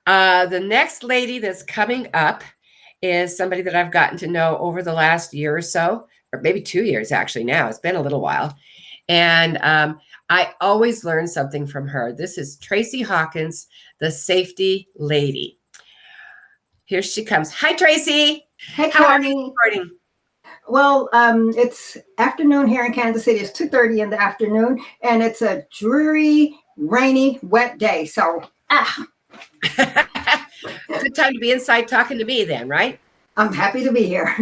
The next lady that's coming up is somebody that I've gotten to know over the last year or so, or maybe 2 years actually now. It's been a little while. And I always learn something from her. This is Tracey Hawkins, the safety lady. Here she comes. Hi, Tracy. Hey, How are you Connie. this morning? Well, it's afternoon here in Kansas City. It's 2:30 in the afternoon, and it's a dreary, rainy, wet day. So, Good time to be inside talking to me then, right? I'm happy to be here.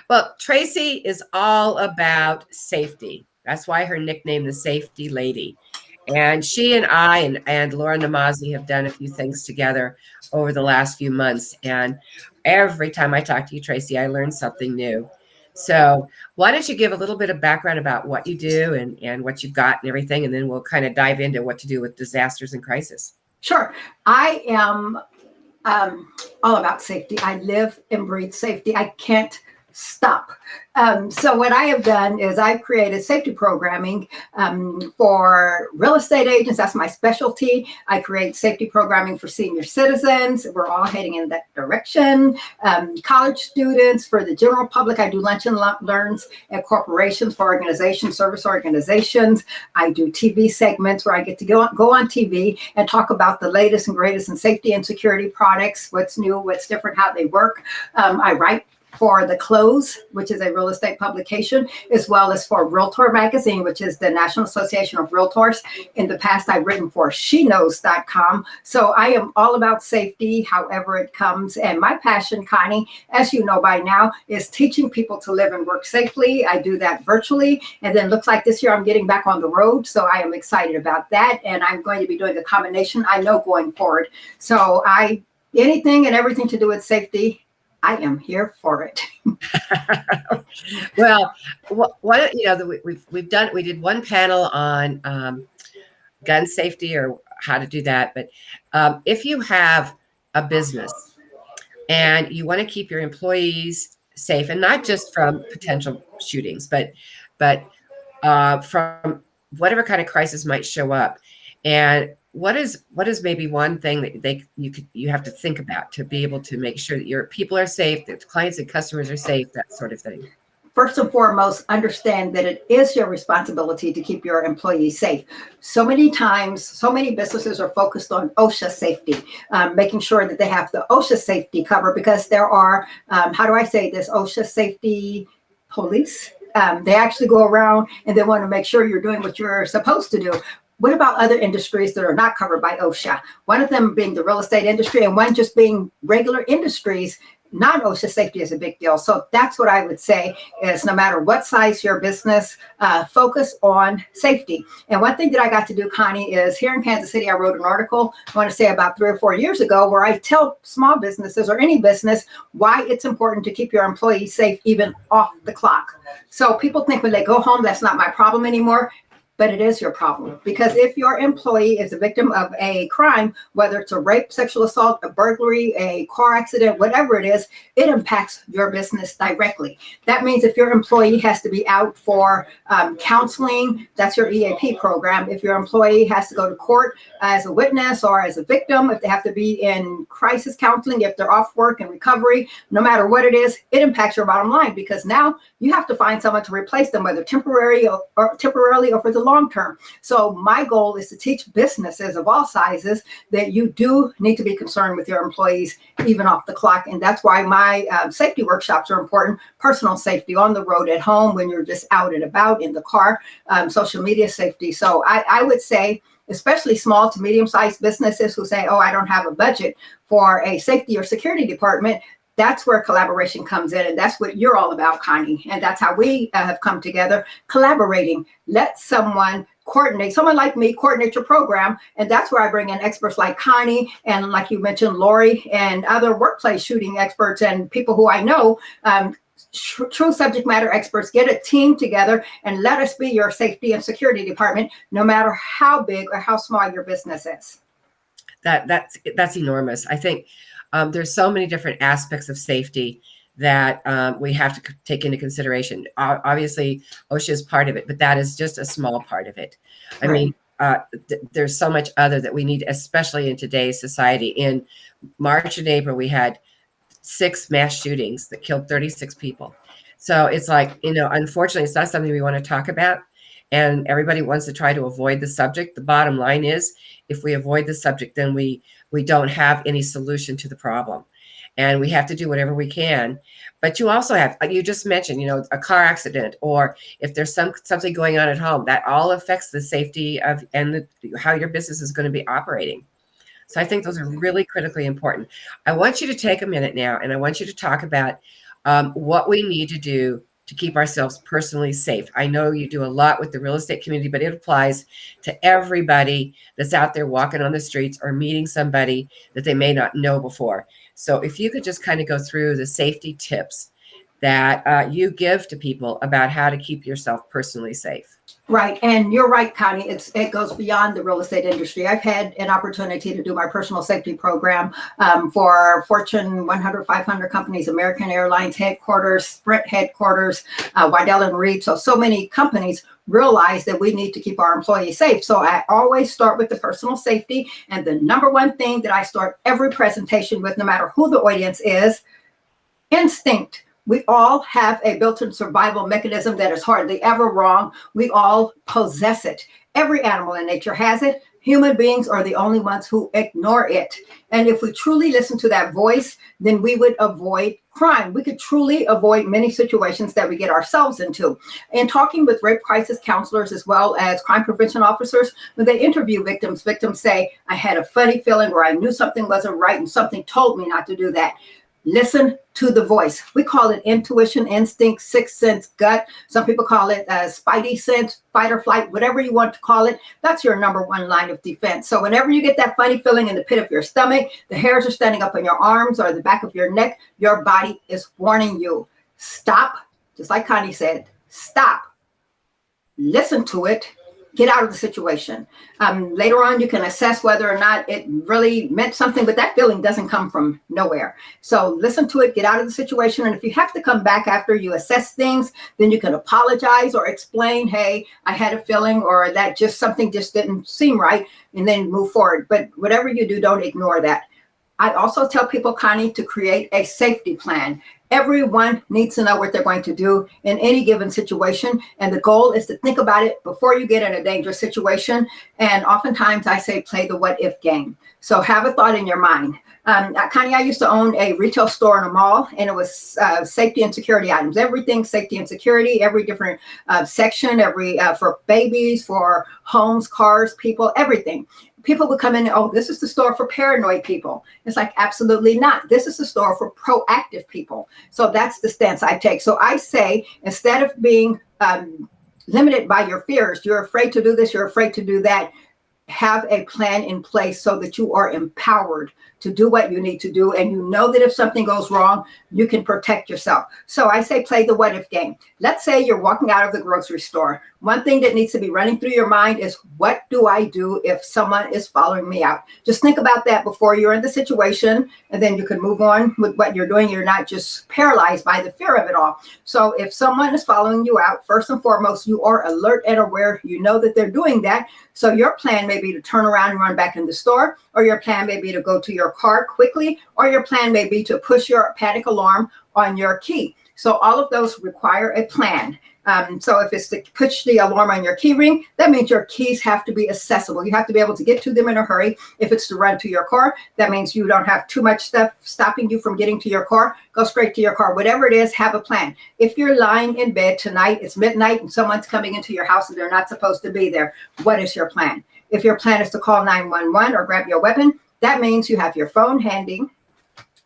Well, Tracy is all about safety. That's why her nickname, the Safety Lady. And she and I and Laura Namazi have done a few things together over the last few months. And every time I talk to you, Tracy, I learn something new. So why don't you give a little bit of background about what you do and what you've got and everything, and then we'll kind of dive into what to do with disasters and crisis. Sure. I am all about safety. I live and breathe safety. I can't stop. So what I have done is I've created safety programming for real estate agents. That's my specialty. I create safety programming for senior citizens. We're all heading in that direction. College students, for the general public, I do lunch and learns at corporations, for organizations, service organizations. I do TV segments where I get to go on TV and talk about the latest and greatest in safety and security products, what's new, what's different, how they work. I write for The Close, which is a real estate publication, as well as for Realtor Magazine, which is the National Association of Realtors. In the past, I've written for SheKnows.com. So I am all about safety, however it comes. And my passion, Connie, as you know by now, is teaching people to live and work safely. I do that virtually. And then looks like this year I'm getting back on the road. So I am excited about that. And I'm going to be doing a combination, I know, going forward. So anything and everything to do with safety, I am here for it. Well, what we did one panel on gun safety or how to do that. But if you have a business and you want to keep your employees safe, and not just from potential shootings, but from whatever kind of crisis might show up, and what is maybe one thing that you have to think about to be able to make sure that your people are safe, that clients and customers are safe, that sort of thing? First and foremost, understand that it is your responsibility to keep your employees safe. So many times, so many businesses are focused on OSHA safety, making sure that they have the OSHA safety cover, because there are, how do I say this, OSHA safety police. They actually go around and they want to make sure you're doing what you're supposed to do. What about other industries that are not covered by OSHA? One of them being the real estate industry, and one just being regular industries. Non-OSHA safety is a big deal. So that's what I would say is, no matter what size your business, focus on safety. And one thing that I got to do, Connie, is here in Kansas City, I wrote an article, I want to say about 3 or 4 years ago, where I tell small businesses or any business why it's important to keep your employees safe even off the clock. So people think when they go home, that's not my problem anymore. But it is your problem, because if your employee is a victim of a crime, whether it's a rape, sexual assault, a burglary, a car accident, whatever it is, it impacts your business directly. That means if your employee has to be out for counseling, that's your EAP program. If your employee has to go to court as a witness or as a victim, if they have to be in crisis counseling, if they're off work and recovery, no matter what it is, it impacts your bottom line, because now you have to find someone to replace them, whether temporarily or for the long term. So my goal is to teach businesses of all sizes that you do need to be concerned with your employees even off the clock. And that's why my safety workshops are important. Personal safety on the road, at home, when you're just out and about in the car, social media safety. So I would say, especially small to medium-sized businesses who say, oh, I don't have a budget for a safety or security department, that's where collaboration comes in. And that's what you're all about, Connie. And that's how we have come together, collaborating. Let someone coordinate, someone like me, coordinate your program. And that's where I bring in experts like Connie and, like you mentioned, Lori, and other workplace shooting experts and people who I know, true subject matter experts. Get a team together and let us be your safety and security department, no matter how big or how small your business is. That's enormous. I think there's so many different aspects of safety that we have to take into consideration. Obviously, OSHA is part of it, but that is just a small part of it. I mean, there's so much other that we need, especially in today's society. In March and April, we had 6 mass shootings that killed 36 people. So it's like, unfortunately, it's not something we want to talk about. And everybody wants to try to avoid the subject. The bottom line is, if we avoid the subject, then we don't have any solution to the problem. And we have to do whatever we can. But you also have, like you just mentioned, a car accident, or if there's something going on at home, that all affects the safety of how your business is going to be operating. So I think those are really critically important. I want you to take a minute now, and I want you to talk about what we need to do to keep ourselves personally safe. I know you do a lot with the real estate community, but it applies to everybody that's out there walking on the streets or meeting somebody that they may not know before. So if you could just kind of go through the safety tips that you give to people about how to keep yourself personally safe. Right. And you're right, Connie. It goes beyond the real estate industry. I've had an opportunity to do my personal safety program for Fortune 100, 500 companies, American Airlines headquarters, Sprint headquarters, Waddell and Reed. So many companies realize that we need to keep our employees safe. So I always start with the personal safety. And the number one thing that I start every presentation with, no matter who the audience is, instinct. We all have a built-in survival mechanism that is hardly ever wrong. We all possess it. Every animal in nature has it. Human beings are the only ones who ignore it. And if we truly listen to that voice, then we would avoid crime. We could truly avoid many situations that we get ourselves into. In talking with rape crisis counselors as well as crime prevention officers, when they interview victims say, I had a funny feeling, or I knew something wasn't right and something told me not to do that. Listen to the voice. We call it intuition, instinct, sixth sense, gut. Some people call it spidey sense, fight or flight, whatever you want to call it. That's your number one line of defense. So whenever you get that funny feeling in the pit of your stomach, the hairs are standing up on your arms or the back of your neck, your body is warning you. Stop. Just like Connie said, stop. Listen to it. Get out of the situation. Later on, you can assess whether or not it really meant something, but that feeling doesn't come from nowhere. So listen to it, get out of the situation. And if you have to come back after you assess things, then you can apologize or explain, hey, I had a feeling, or that something just didn't seem right, and then move forward. But whatever you do, don't ignore that. I also tell people, Connie, to create a safety plan. Everyone needs to know what they're going to do in any given situation. And the goal is to think about it before you get in a dangerous situation. And oftentimes I say, play the what if game. So have a thought in your mind. Connie, I used to own a retail store in a mall, and it was safety and security items, everything safety and security, every different section, for babies, for homes, cars, people, everything. People would come in and, oh, this is the store for paranoid people. It's like, absolutely not. This is the store for proactive people. So that's the stance I take. So I say, instead of being limited by your fears, you're afraid to do this, you're afraid to do that, have a plan in place so that you are empowered to do what you need to do. And you know that if something goes wrong, you can protect yourself. So I say, play the what if game. Let's say you're walking out of the grocery store. One thing that needs to be running through your mind is, what do I do if someone is following me out? Just think about that before you're in the situation, and then you can move on with what you're doing. You're not just paralyzed by the fear of it all. So if someone is following you out, first and foremost, you are alert and aware. You know that they're doing that. So your plan may be to turn around and run back in the store, or your plan may be to go to your car quickly, or your plan may be to push your panic alarm on your key. So all of those require a plan. So if it's to push the alarm on your key ring, that means your keys have to be accessible. You have to be able to get to them in a hurry. If it's to run to your car, that means you don't have too much stuff stopping you from getting to your car. Go straight to your car. Whatever it is, have a plan. If you're lying in bed tonight, it's midnight, and someone's coming into your house and they're not supposed to be there, what is your plan? If your plan is to call 911 or grab your weapon, that means you have your phone handy,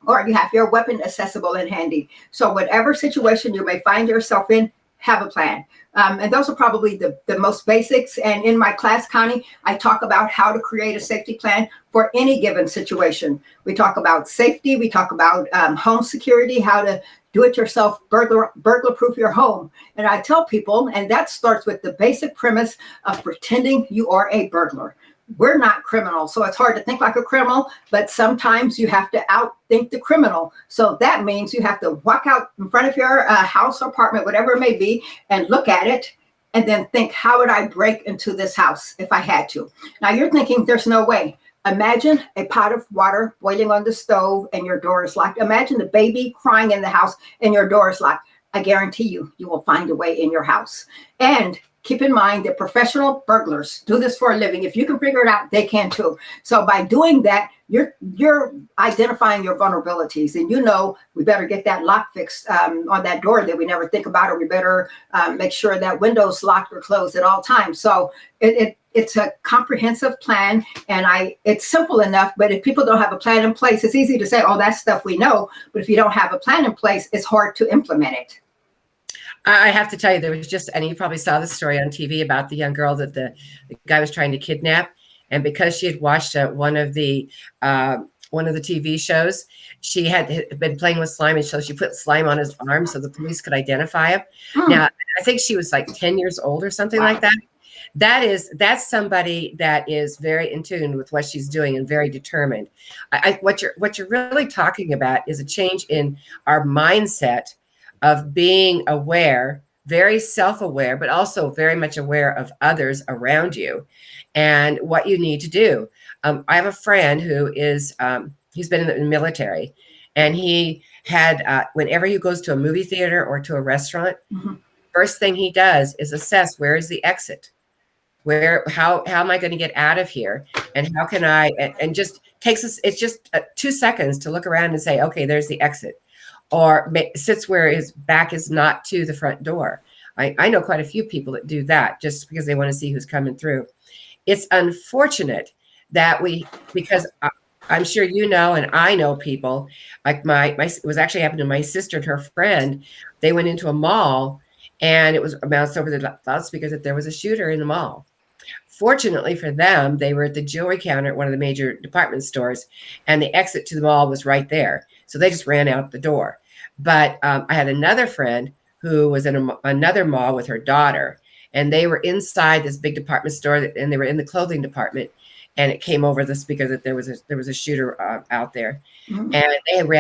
or you have your weapon accessible and handy. So whatever situation you may find yourself in, have a plan. And those are probably the most basics. And in my class, Connie, I talk about how to create a safety plan for any given situation. We talk about safety. We talk about home security, how to do-it-yourself burglar-proof your home. And I tell people, and that starts with the basic premise of pretending you are a burglar. We're not criminals, so it's hard to think like a criminal, but sometimes you have to outthink the criminal. So that means you have to walk out in front of your house or apartment, whatever it may be, and look at it and then think, how would I break into this house if I had to? Now you're thinking there's no way. Imagine a pot of water boiling on the stove and your door is locked. Imagine the baby crying in the house and your door is locked. I guarantee you, you will find a way in your house. And keep in mind that professional burglars do this for a living. If you can figure it out, they can too. So by doing that, you're identifying your vulnerabilities, and we better get that lock fixed on that door that we never think about, or we better make sure that window's locked or closed at all times. So it's a comprehensive plan, and it's simple enough. But if people don't have a plan in place, it's easy to say, "Oh, that's stuff we know." But if you don't have a plan in place, it's hard to implement it. I have to tell you, there was just, and you probably saw the story on TV about the young girl that the guy was trying to kidnap. And because she had watched one of the TV shows, she had been playing with slime, and so she put slime on his arm so the police could identify him. Now, I think she was like 10 years old or something like that. That's somebody that is very in tune with what she's doing and very determined. What you're really talking about is a change in our mindset of being aware, very self-aware, but also very much aware of others around you and what you need to do. I have a friend who is, he's been in the military, and he had, whenever he goes to a movie theater or to a restaurant, first thing he does is assess, where is the exit? How am I going to get out of here? And how can and just takes us, it's just 2 seconds to look around and say, okay, there's the exit. Or sits where his back is not to the front door. I know quite a few people that do that just because they want to see who's coming through. It's unfortunate that because I'm sure and I know people, like it was actually happened to my sister and her friend. They went into a mall, and it was announced over the loudspeakers that there was a shooter in the mall. Fortunately for them, they were at the jewelry counter at one of the major department stores, and the exit to the mall was right there. So they just ran out the door. But I had another friend who was in another mall with her daughter, and they were inside this big department store, and they were in the clothing department, and it came over the speaker that there was a shooter out there. And they were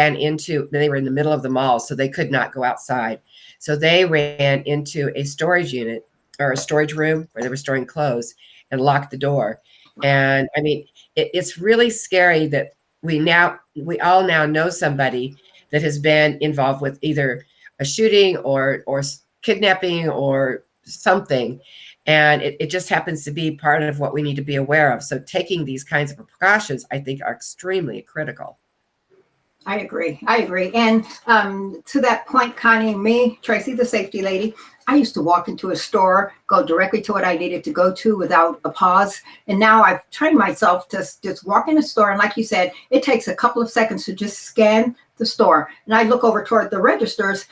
in the middle of the mall, so they could not go outside. So they ran into a storage unit or a storage room where they were storing clothes and locked the door. And I mean, it's really scary that we all now know somebody that has been involved with either a shooting or kidnapping or something. And it just happens to be part of what we need to be aware of. So taking these kinds of precautions, I think, are extremely critical. I agree. And to that point, Connie, Tracy, the safety lady, I used to walk into a store, go directly to what I needed to go to without a pause. And now I've trained myself to just walk in a store. And like you said, it takes a couple of seconds to just scan the store. And I look over toward the registers,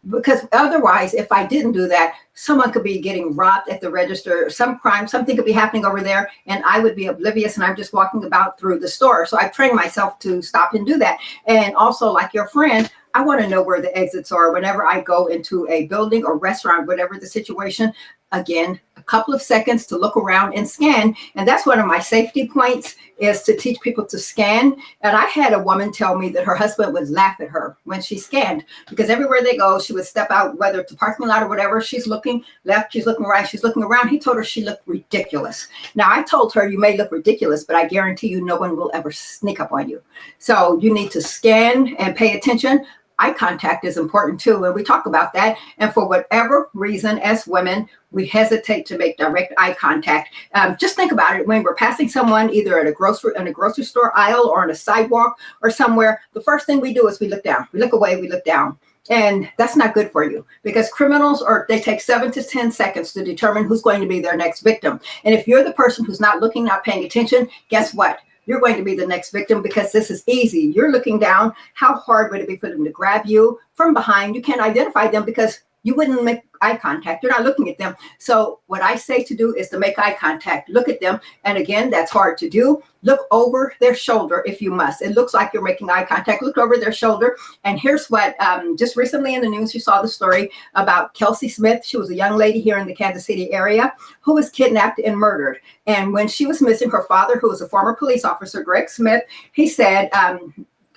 because otherwise, if I didn't do that, someone could be getting robbed at the register, some crime, something could be happening over there, and I would be oblivious, and I'm just walking about through the store. So I've trained myself to stop and do that. And also, like your friend, I want to know where the exits are whenever I go into a building or restaurant, whatever the situation. Again, a couple of seconds to look around and scan. And that's one of my safety points, is to teach people to scan. And I had a woman tell me that her husband would laugh at her when she scanned, because everywhere they go, she would step out, whether it's a parking lot or whatever, she's looking left, she's looking right, she's looking around. He told her she looked ridiculous. Now, I told her, you may look ridiculous, but I guarantee you no one will ever sneak up on you. So you need to scan and pay attention. Eye contact is important too, and we talk about that. And for whatever reason, as women, we hesitate to make direct eye contact. Just think about it. When we're passing someone, either in a grocery store aisle or on a sidewalk or somewhere, the first thing we do is we look down. We look away, we look down. And that's not good for you, because criminals they take 7 to 10 seconds to determine who's going to be their next victim. And if you're the person who's not looking, not paying attention, guess what? You're going to be the next victim, because this is easy. You're looking down. How hard would it be for them to grab you from behind? You can't identify them because you wouldn't make eye contact. You're not looking at them. So what I say to do is to make eye contact, look at them. And again, that's hard to do. Look over their shoulder if you must. It looks like you're making eye contact. Look over their shoulder. And here's what, just recently in the news, you saw the story about Kelsey Smith. She was a young lady here in the Kansas City area who was kidnapped and murdered. And when she was missing, her father, who was a former police officer, Greg Smith, he said,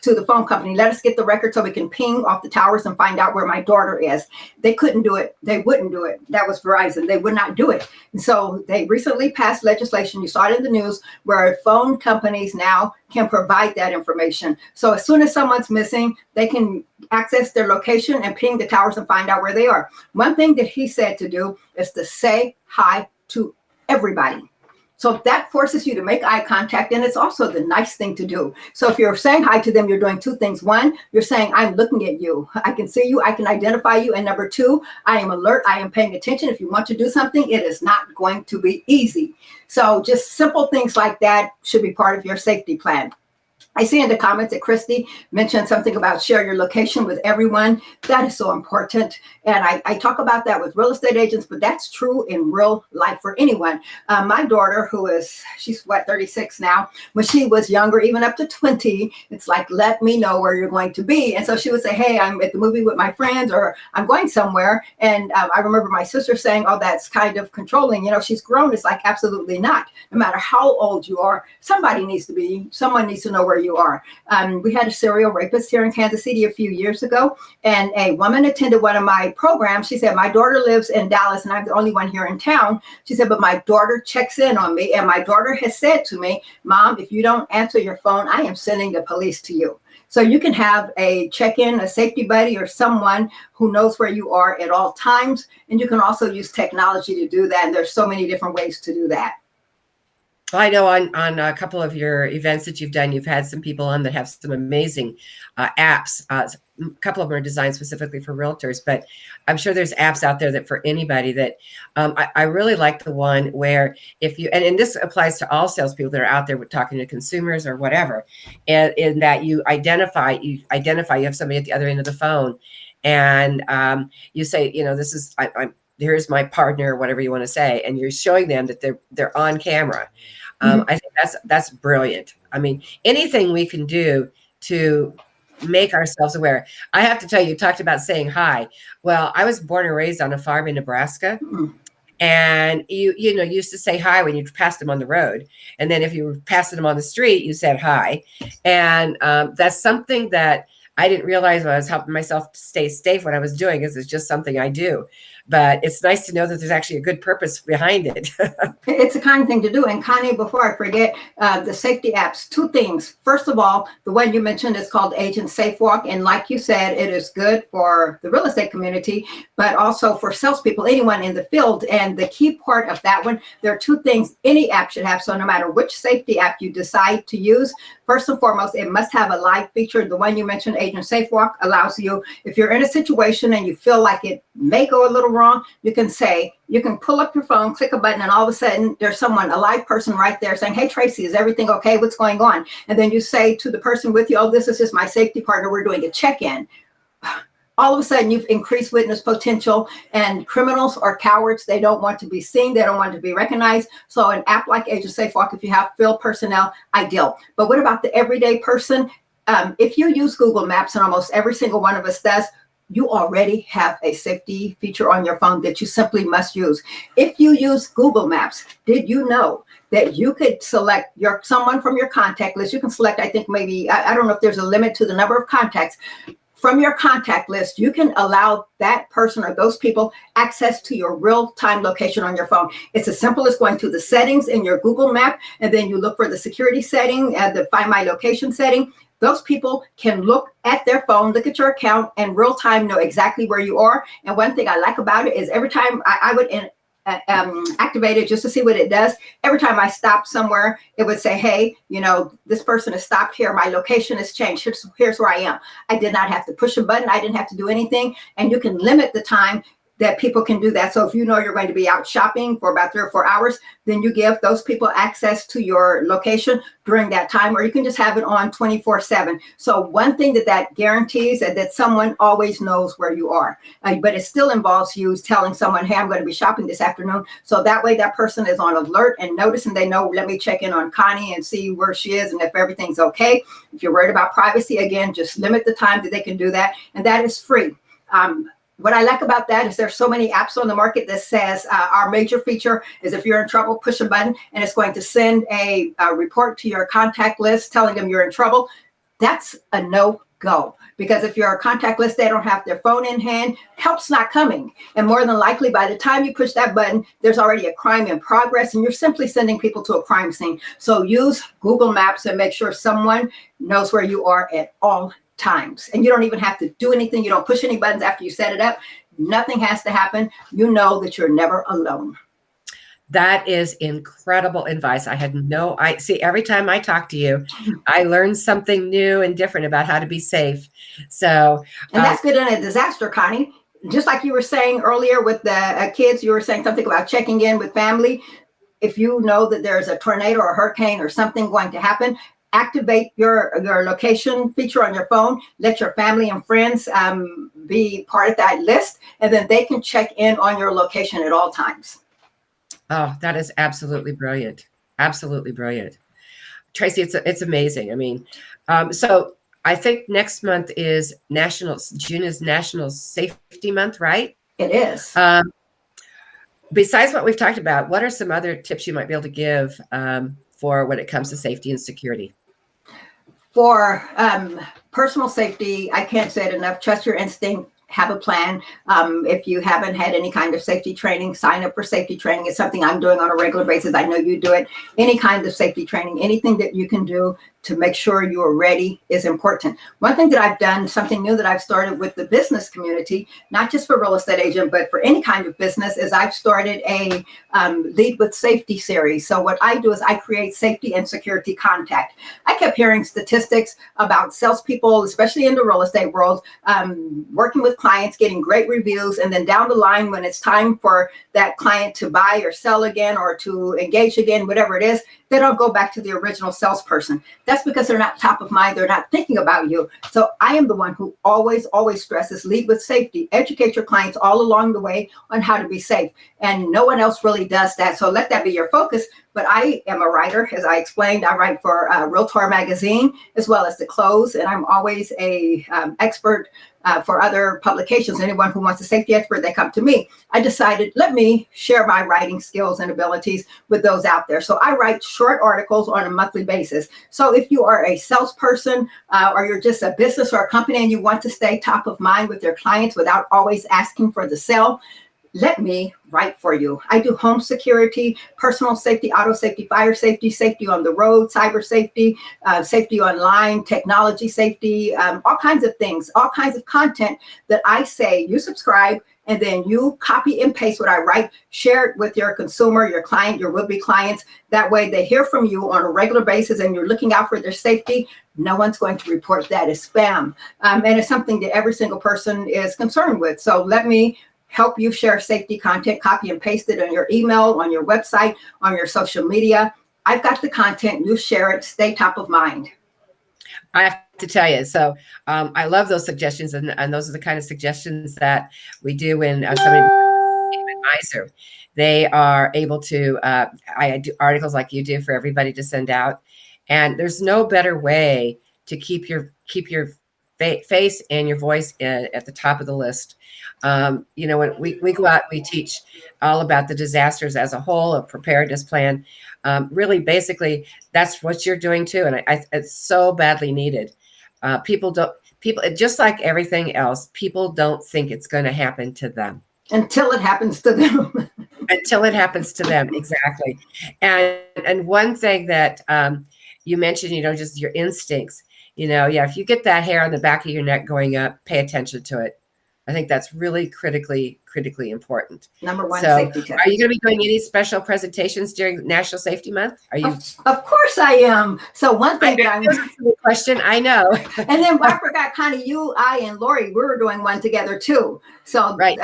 to the phone company, let us get the record so we can ping off the towers and find out where my daughter is. They couldn't do it. They wouldn't do it. That was Verizon. They would not do it. And so they recently passed legislation, you saw it in the news, where phone companies now can provide that information. So as soon as someone's missing, they can access their location and ping the towers and find out where they are. One thing that he said to do is to say hi to everybody. So that forces you to make eye contact, and it's also the nice thing to do. So if you're saying hi to them, you're doing two things. One, you're saying, I'm looking at you. I can see you. I can identify you. And number two, I am alert. I am paying attention. If you want to do something, it is not going to be easy. So just simple things like that should be part of your safety plan. I see in the comments that Christy mentioned something about share your location with everyone. That is so important. And I talk about that with real estate agents, but that's true in real life for anyone. My daughter, she's 36 now. When she was younger, even up to 20, it's like, let me know where you're going to be. And so she would say, hey, I'm at the movie with my friends, or I'm going somewhere. And I remember my sister saying, oh, that's kind of controlling. She's grown. It's like, absolutely not. No matter how old you are, someone needs to know where you are. We had a serial rapist here in Kansas City a few years ago, and a woman attended one of my programs. She said, my daughter lives in Dallas and I'm the only one here in town. She said, but my daughter checks in on me, and my daughter has said to me, Mom, if you don't answer your phone, I am sending the police to you. So you can have a check-in, a safety buddy, or someone who knows where you are at all times. And you can also use technology to do that. And there's so many different ways to do that. I know on a couple of your events that you've done, you've had some people on that have some amazing apps. A couple of them are designed specifically for realtors, but I'm sure there's apps out there that for anybody that I really like the one where if you, and this applies to all salespeople that are out there talking to consumers or whatever, and in that you identify, you have somebody at the other end of the phone, and you say, this is, here's my partner, or whatever you want to say, and you're showing them that they're on camera. I think that's brilliant. I mean, anything we can do to make ourselves aware. I have to tell you, you talked about saying hi. Well, I was born and raised on a farm in Nebraska. And you used to say hi when you passed them on the road. And then if you were passing them on the street, you said hi. And that's something that I didn't realize when I was helping myself to stay safe what I was doing, because it's just something I do. But it's nice to know that there's actually a good purpose behind it. It's a kind thing to do. And Connie, before I forget, the safety apps, two things. First of all, the one you mentioned is called Agent Safe Walk. And like you said, it is good for the real estate community, but also for salespeople, anyone in the field. And the key part of that one, there are two things any app should have. So no matter which safety app you decide to use, first and foremost, it must have a live feature. The one you mentioned, Agent Safe Walk, allows you, if you're in a situation and you feel like it may go a little wrong, you can pull up your phone, click a button, and all of a sudden there's a live person right there saying, hey, Tracy, is everything okay? What's going on? And then you say to the person with you, oh, this is just my safety partner. We're doing a check-in. All of a sudden you've increased witness potential, and criminals are cowards. They don't want to be seen. They don't want to be recognized. So an app like Agent Safe Walk, if you have field personnel, ideal. But what about the everyday person? If you use Google Maps, and almost every single one of us does, you already have a safety feature on your phone that you simply must use. If you use Google Maps, did you know that you could select someone from your contact list? You can select, I think maybe, I don't know if there's a limit to the number of contacts. From your contact list, you can allow that person or those people access to your real-time location on your phone. It's as simple as going to the settings in your Google Map, and then you look for the security setting, the Find My Location setting. Those people can look at their phone, look at your account, and real time know exactly where you are. And one thing I like about it is every time I would activate it just to see what it does. Every time I stopped somewhere, it would say, hey, this person has stopped here. My location has changed. Here's where I am. I did not have to push a button. I didn't have to do anything. And you can limit the time that people can do that. So if you know you're going to be out shopping for about 3 or 4 hours, then you give those people access to your location during that time, or you can just have it on 24/7. So one thing that guarantees is that someone always knows where you are, but it still involves you telling someone, hey, I'm going to be shopping this afternoon. So that way that person is on alert and notice, and they know, let me check in on Connie and see where she is and if everything's okay. If you're worried about privacy, again, just limit the time that they can do that. And that is free. What I like about that is there's so many apps on the market that says our major feature is if you're in trouble, push a button and it's going to send a report to your contact list telling them you're in trouble. that's a no-go. Because if you're contactless, they don't have their phone in hand, help's not coming. And more than likely, by the time you push that button, there's already a crime in progress, and you're simply sending people to a crime scene. So use Google Maps and make sure someone knows where you are at all times. And you don't even have to do anything. You don't push any buttons after you set it up. Nothing has to happen. You know that you're never alone. That is incredible advice. I see every time I talk to you, I learn something new and different about how to be safe. So, and that's good in a disaster, Connie. Just like you were saying earlier with the kids, you were saying something about checking in with family. If you know that there's a tornado or a hurricane or something going to happen, activate your location feature on your phone. Let your family and friends be part of that list, and then they can check in on your location at all times. Oh, that is absolutely brilliant. Absolutely brilliant. Tracy, it's amazing. I mean, so I think next month is June is National Safety Month, right? It is. Besides what we've talked about, what are some other tips you might be able to give for when it comes to safety and security? For personal safety, I can't say it enough. Trust your instinct. Have a plan. If you haven't had any kind of safety training, sign up for safety training. It's something I'm doing on a regular basis. I know you do it. Any kind of safety training, anything that you can do to make sure you are ready is important. One thing that I've done, something new that I've started with the business community, not just for real estate agent, but for any kind of business, is I've started a Lead with Safety series. So what I do is I create safety and security contact. I kept hearing statistics about salespeople, especially in the real estate world, working with clients, getting great reviews, and then down the line, when it's time for that client to buy or sell again or to engage again, whatever it is, they don't go back to the original salesperson. That's because they're not top of mind. They're not thinking about you. So I am the one who always stresses lead with safety. Educate your clients all along the way on how to be safe. And no one else really does that. So let that be your focus. But I am a writer. As I explained, I write for Realtor Magazine as well as The Close. And I'm always a expert for other publications. Anyone who wants a safety expert, they come to me. I decided, let me share my writing skills and abilities with those out there. So I write short articles on a monthly basis. So if you are a salesperson or you're just a business or a company and you want to stay top of mind with your clients without always asking for the sale, let me write for you. I do home security, personal safety, auto safety, fire safety, safety on the road, cyber safety, safety online, technology safety, all kinds of things, all kinds of content that I say you subscribe, and then you copy and paste what I write, share it with your consumer, your client, your would-be clients. That way they hear from you on a regular basis and you're looking out for their safety. No one's going to report that as spam. And it's something that every single person is concerned with. So let me help you share safety content, copy and paste it on your email, on your website, on your social media. I've got the content, you share it, stay top of mind. I have to tell you, so I love those suggestions, and those are the kind of suggestions that we do when somebody becomes an advisor. They are able to, I do articles like you do for everybody to send out, and there's no better way to keep your face and your voice at the top of the list. When we go out, we teach all about the disasters as a whole, a preparedness plan. Really, basically, that's what you're doing too, and it's so badly needed. People just like everything else, people don't think it's going to happen to them until it happens to them. Until it happens to them, exactly. And one thing that you mentioned, just your instincts. If you get that hair on the back of your neck going up, pay attention to it. I think that's really critically important. Number one, so safety tip. Are you going to be doing any special presentations during National Safety Month? Are you? Of course I am. So one thing that I'm question, I know. And then I forgot, Connie, you, I, and Lori, we were doing one together too. So right.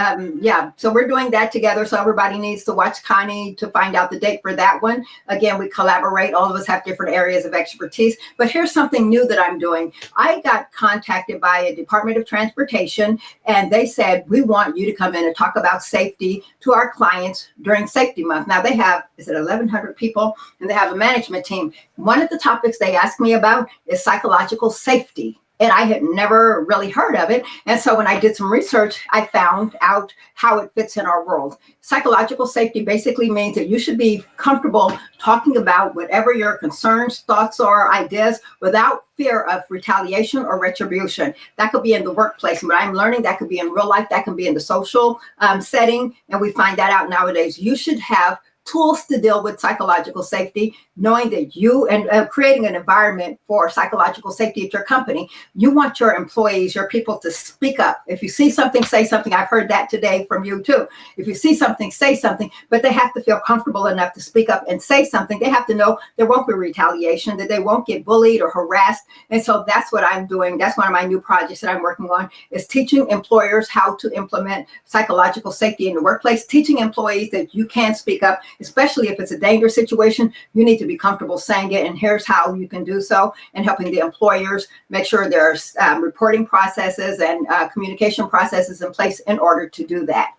So we're doing that together. So everybody needs to watch Connie to find out the date for that one. Again, we collaborate. All of us have different areas of expertise. But here's something new that I'm doing. I got contacted by a Department of Transportation, and they said, we want you to come in and talk about safety to our clients during Safety Month. Now they have, 1,100 people, and they have a management team. One of the topics they asked me about is psychological safety and I had never really heard of it. And so when I did some research, I found out how it fits in our world. Psychological safety basically means that you should be comfortable talking about whatever your concerns, thoughts, or ideas without fear of retaliation or retribution. That could be in the workplace, but I'm learning that could be in real life, that can be in the social setting, and we find that out nowadays. You should have tools to deal with psychological safety, knowing that you and creating an environment for psychological safety at your company. You want your employees, your people to speak up. If you see something, say something. I've heard that today from you too. If you see something, say something, but they have to feel comfortable enough to speak up and say something. They have to know there won't be retaliation, that they won't get bullied or harassed. And so that's what I'm doing. That's one of my new projects that I'm working on, is teaching employers how to implement psychological safety in the workplace, teaching employees that you can speak up, especially if it's a dangerous situation. You need to be comfortable saying it, and here's how you can do so, and helping the employers make sure there's reporting processes and communication processes in place in order to do that.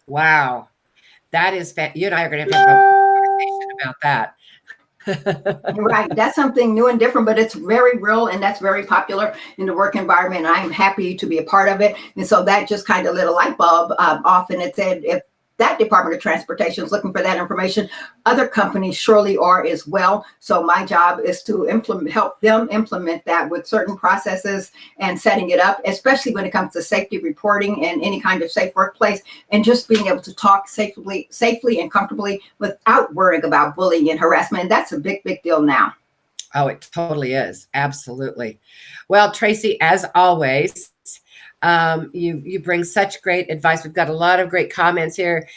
Wow. That is, you and I are going to have a conversation about that. Right. That's something new and different, but it's very real, and that's very popular in the work environment. And I am happy to be a part of it. And so that just kind of lit a light bulb off, and it said, if that Department of Transportation is looking for that information, other companies surely are as well. So my job is to help them implement that with certain processes and setting it up, especially when it comes to safety reporting and any kind of safe workplace, and just being able to talk safely and comfortably without worrying about bullying and harassment. And that's a big, big deal now. Oh, it totally is. Absolutely. Well, Tracy, as always, you bring such great advice. We've got a lot of great comments here.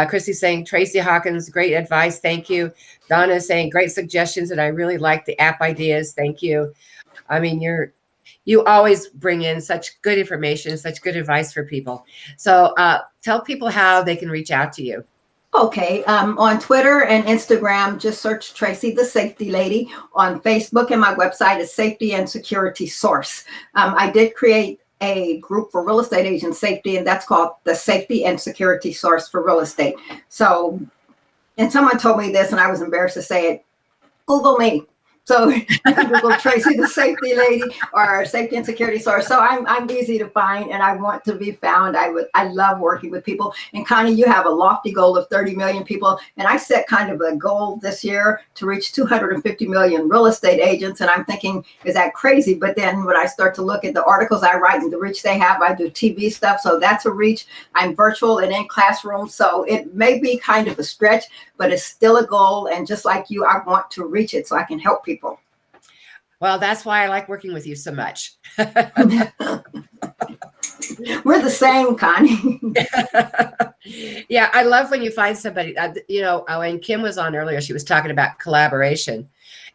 Chrissy's saying, Tracey Hawkins, great advice. Thank you. Donna is saying, great suggestions, and I really like the app ideas. Thank you. I mean, you always bring in such good information, such good advice for people. So tell people how they can reach out to you. Okay, on Twitter and Instagram, just search Tracy the Safety Lady. On Facebook, and my website is Safety and Security Source. I did create a group for real estate agent safety, and that's called the Safety and Security Source for Real Estate. So, and someone told me this, and I was embarrassed to say it, Google me. So you can Google Tracy the Safety Lady or Safety and Security Source. So I'm easy to find, and I want to be found. I love working with people. And Connie, you have a lofty goal of 30 million people. And I set kind of a goal this year to reach 250 million real estate agents. And I'm thinking, is that crazy? But then when I start to look at the articles I write and the reach they have, I do TV stuff. So that's a reach. I'm virtual and in classrooms. So it may be kind of a stretch, but it's still a goal. And just like you, I want to reach it so I can help people. Well, that's why I like working with you so much. We're the same, Connie. Yeah, I love when you find somebody, when Kim was on earlier, she was talking about collaboration.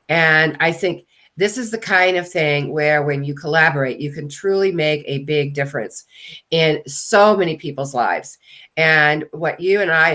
And I think this is the kind of thing where when you collaborate, you can truly make a big difference in so many people's lives. And what you and I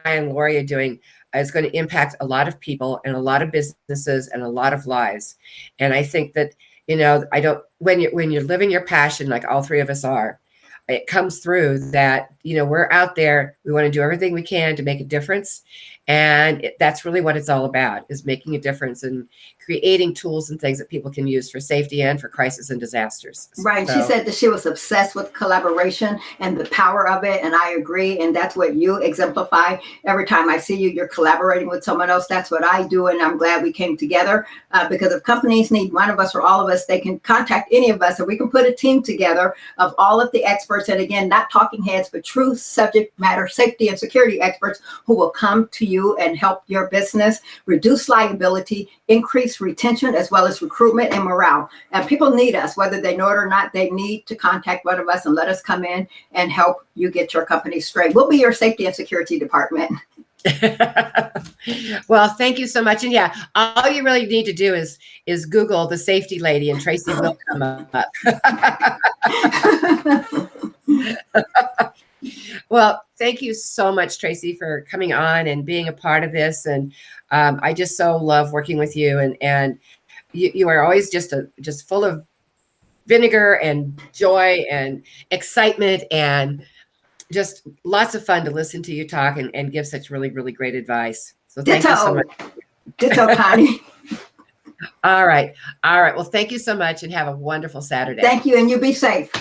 and Lori are doing is going to impact a lot of people and a lot of businesses and a lot of lives. And I think that, when you're living your passion, like all three of us are, it comes through that, we're out there, we want to do everything we can to make a difference. And that's really what it's all about, is making a difference and creating tools and things that people can use for safety and for crisis and disasters. Right. So, she said that she was obsessed with collaboration and the power of it. And I agree. And that's what you exemplify. Every time I see you, you're collaborating with someone else. That's what I do. And I'm glad we came together because if companies need one of us or all of us, they can contact any of us, and we can put a team together of all of the experts. And again, not talking heads, but true subject matter safety and security experts who will come to you and help your business reduce liability, increase retention, as well as recruitment and morale. And people need us, whether they know it or not. They need to contact one of us and let us come in and help you get your company straight. We'll be your safety and security department. Well, thank you so much. And yeah, all you really need to do is Google the Safety Lady, and Tracy will come up. Well, thank you so much, Tracy, for coming on and being a part of this. And I just so love working with you. And you are always just full of vinegar and joy and excitement, and just lots of fun to listen to you talk and give such really, really great advice. So thank you so much. Ditto, Connie. All right. All right. Well, thank you so much and have a wonderful Saturday. Thank you, and you be safe.